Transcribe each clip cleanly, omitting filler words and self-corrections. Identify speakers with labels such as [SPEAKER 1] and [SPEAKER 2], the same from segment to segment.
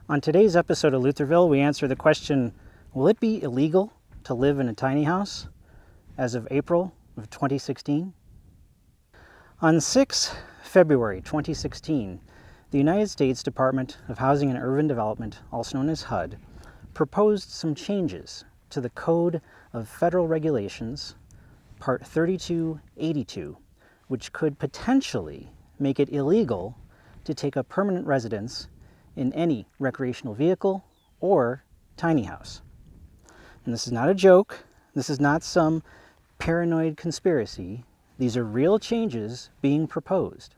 [SPEAKER 1] On today's episode of Luthorville, we answer the question, will it be illegal to live in a tiny house as of April of 2016? On 6 February 2016, the United States Department of Housing and Urban Development, also known as HUD, proposed some changes to the Code of Federal Regulations, Part 3282, which could potentially make it illegal to take up permanent residence in any recreational vehicle or tiny house. And this is not a joke. This is not some paranoid conspiracy. These are real changes being proposed.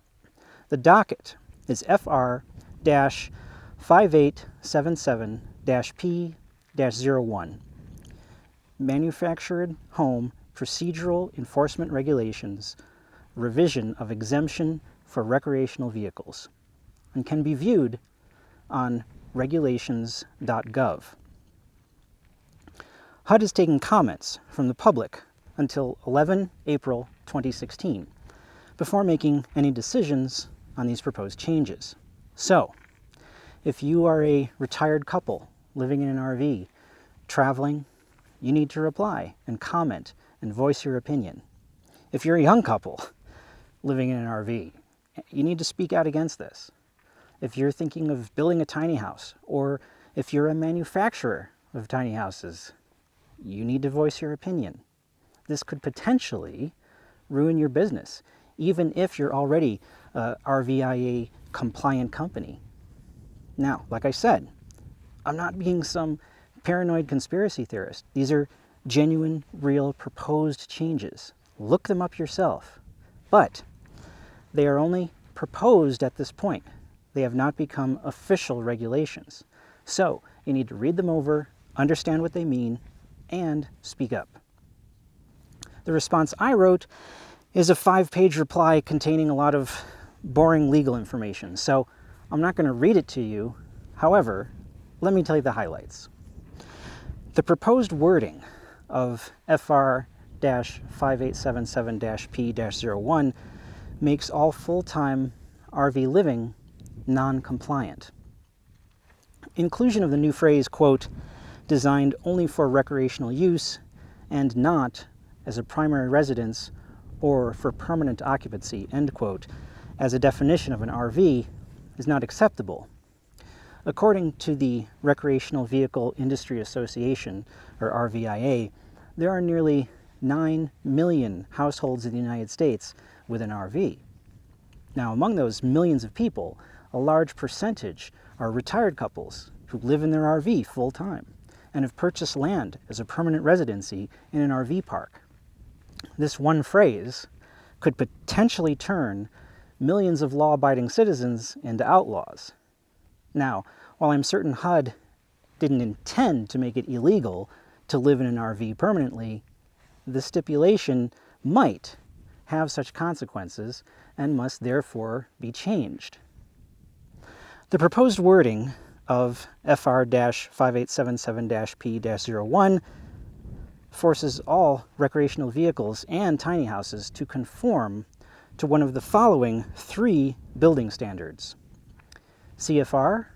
[SPEAKER 1] The docket is FR-5877-P-01, Manufactured Home Procedural Enforcement Regulations, Revision of Exemption for Recreational Vehicles, and can be viewed on regulations.gov. HUD has taken comments from the public until 11 April 2016 before making any decisions on these proposed changes. So, if you are a retired couple living in an RV, traveling, you need to reply and comment and voice your opinion. If you're a young couple living in an RV, you need to speak out against this. If you're thinking of building a tiny house, or if you're a manufacturer of tiny houses, you need to voice your opinion. This could potentially ruin your business, even if you're already a RVIA compliant company. Now, like I said, I'm not being some paranoid conspiracy theorist. These are genuine, real, proposed changes. Look them up yourself. But they are only proposed at this point. They have not become official regulations. So you need to read them over, understand what they mean, and speak up. The response I wrote is a 5-page reply containing a lot of boring legal information. So I'm not going to read it to you. However, let me tell you the highlights. The proposed wording of FR-5877-P-01 makes all full-time RV living non-compliant. Inclusion of the new phrase, quote, designed only for recreational use and not as a primary residence or for permanent occupancy, end quote, as a definition of an RV is not acceptable. According to the Recreational Vehicle Industry Association, or RVIA, there are nearly 9 million households in the United States with an RV. Now, among those millions of people, a large percentage are retired couples who live in their RV full-time and have purchased land as a permanent residency in an RV park. This one phrase could potentially turn millions of law-abiding citizens into outlaws. Now, while I'm certain HUD didn't intend to make it illegal to live in an RV permanently, the stipulation might have such consequences and must therefore be changed. The proposed wording of FR-5877-P-01 forces all recreational vehicles and tiny houses to conform to one of the following 3 building standards: CFR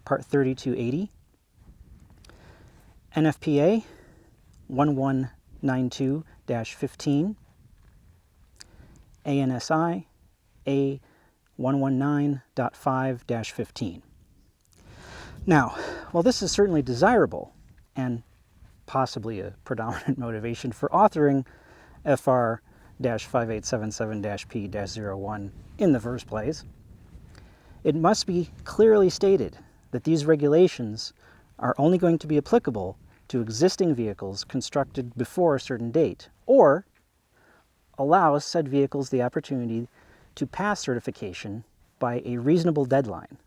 [SPEAKER 1] Part 3280, NFPA 1192-15, ANSI A119.5-15. Now, while this is certainly desirable and possibly a predominant motivation for authoring FR-5877-P-01 in the first place, it must be clearly stated that these regulations are only going to be applicable to existing vehicles constructed before a certain date, or allow said vehicles the opportunity to pass certification by a reasonable deadline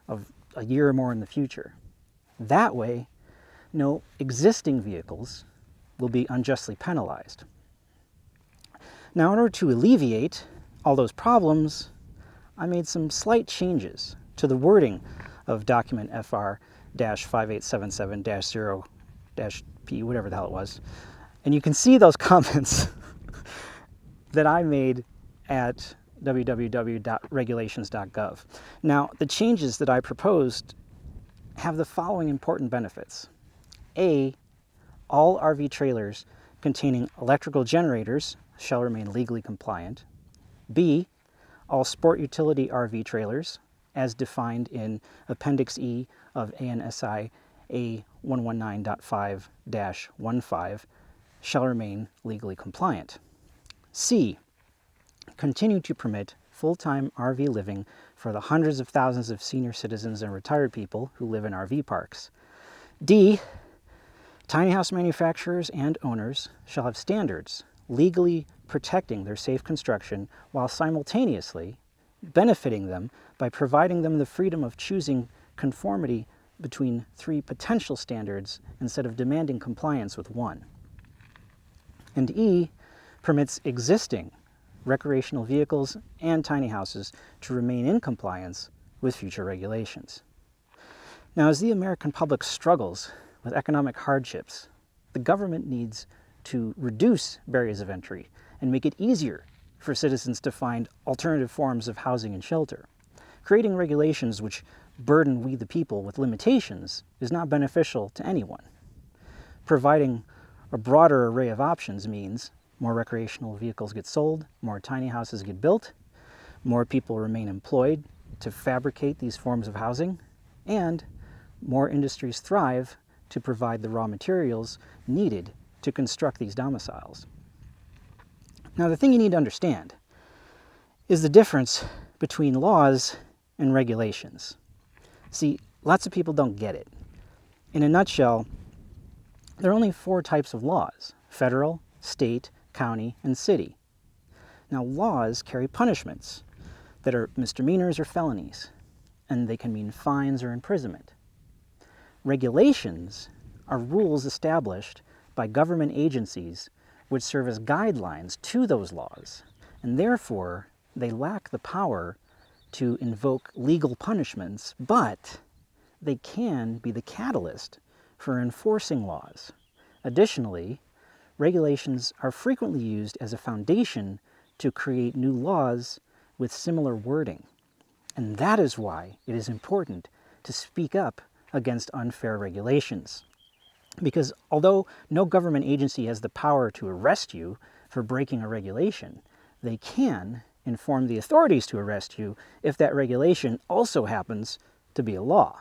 [SPEAKER 1] of a year or more in the future. That way, no existing vehicles will be unjustly penalized. Now, in order to alleviate all those problems, I made some slight changes to the wording of document FR-5877-0-P, whatever the hell it was. And you can see those comments that I made at www.regulations.gov. Now, the changes that I proposed have the following important benefits. A, all RV trailers containing electrical generators shall remain legally compliant. B, all sport utility RV trailers, as defined in Appendix E of ANSI A119.5-15, shall remain legally compliant. C, continue to permit full-time RV living for the hundreds of thousands of senior citizens and retired people who live in RV parks. D, tiny house manufacturers and owners shall have standards legally protecting their safe construction while simultaneously benefiting them by providing them the freedom of choosing conformity between 3 potential standards instead of demanding compliance with one. And E, permits existing recreational vehicles and tiny houses to remain in compliance with future regulations. Now, as the American public struggles with economic hardships, the government needs to reduce barriers of entry and make it easier for citizens to find alternative forms of housing and shelter. Creating regulations which burden we the people with limitations is not beneficial to anyone. Providing a broader array of options means more recreational vehicles get sold, more tiny houses get built, more people remain employed to fabricate these forms of housing, and more industries thrive to provide the raw materials needed to construct these domiciles. Now, the thing you need to understand is the difference between laws and regulations. See, lots of people don't get it. In a nutshell, there are only 4 types of laws: federal, state, county, and city. Now, laws carry punishments that are misdemeanors or felonies, and they can mean fines or imprisonment. Regulations are rules established by government agencies which serve as guidelines to those laws, and therefore they lack the power to invoke legal punishments, but they can be the catalyst for enforcing laws. Additionally, regulations are frequently used as a foundation to create new laws with similar wording. And that is why it is important to speak up against unfair regulations. Because although no government agency has the power to arrest you for breaking a regulation, they can inform the authorities to arrest you if that regulation also happens to be a law.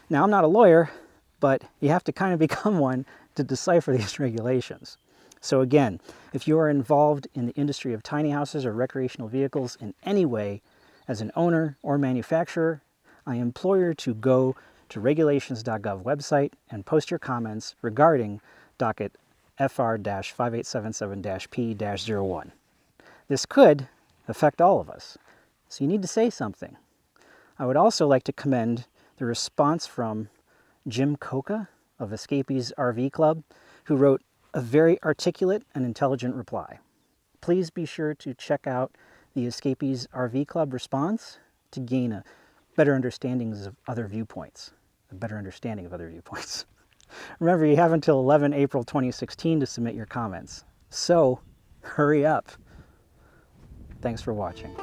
[SPEAKER 1] Now, I'm not a lawyer, but you have to kind of become one to decipher these regulations. So again, if you are involved in the industry of tiny houses or recreational vehicles in any way, as an owner or manufacturer, I implore you to go to regulations.gov website and post your comments regarding docket FR-5877-P-01. This could affect all of us, so you need to say something. I would also like to commend the response from Jim Coca of Escapees RV Club, who wrote a very articulate and intelligent reply. Please be sure to check out the Escapees RV Club response to gain a better understanding of other viewpoints. Remember, you have until 11 April 2016 to submit your comments. So, hurry up. Thanks for watching.